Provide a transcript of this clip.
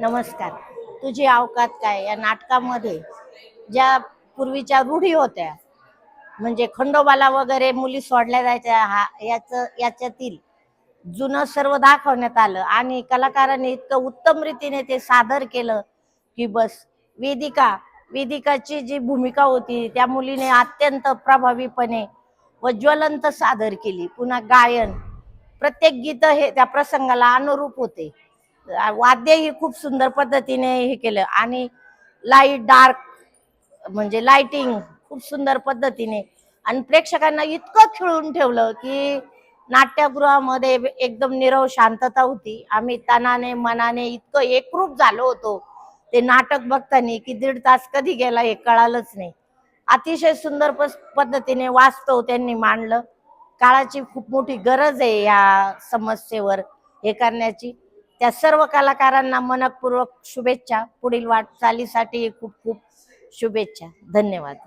नमस्कार. तुझी अवकात काय या नाटकामध्ये ज्या पूर्वीच्या रूढी होत्या, म्हणजे खंडोबाला वगैरे मुली सोडल्या जायच्या, याच्यातील जुनं सर्व दाखवण्यात आलं आणि कलाकारांनी इतकं उत्तम रीतीने ते सादर केलं की बस. वेदिकाची जी भूमिका होती त्या मुलीने अत्यंत प्रभावीपणे व ज्वलंत सादर केली. पुन्हा गायन, प्रत्येक गीत हे त्या प्रसंगाला अनुरूप होते. वाद्य ही खूप सुंदर पद्धतीने हे केलं आणि लाईट डार्क म्हणजे लाइटिंग खूप सुंदर पद्धतीने आणि प्रेक्षकांना इतकं खिळून ठेवलं की नाट्यगृहामध्ये एकदम निरव शांतता होती. आम्ही तनाने मनाने इतकं एकरूप झालो होतो ते नाटक बघताना की 1.5 तास कधी गेला हे कळालंच नाही. अतिशय सुंदर पद्धतीने वास्तव त्यांनी मांडलं. काळाची खूप मोठी गरज आहे या समस्येवर हे करण्याची. त्या सर्व कलाकारांना मनपूर्वक शुभेच्छा. पुढील वाटचालीसाठी खूप खूप शुभेच्छा. धन्यवाद.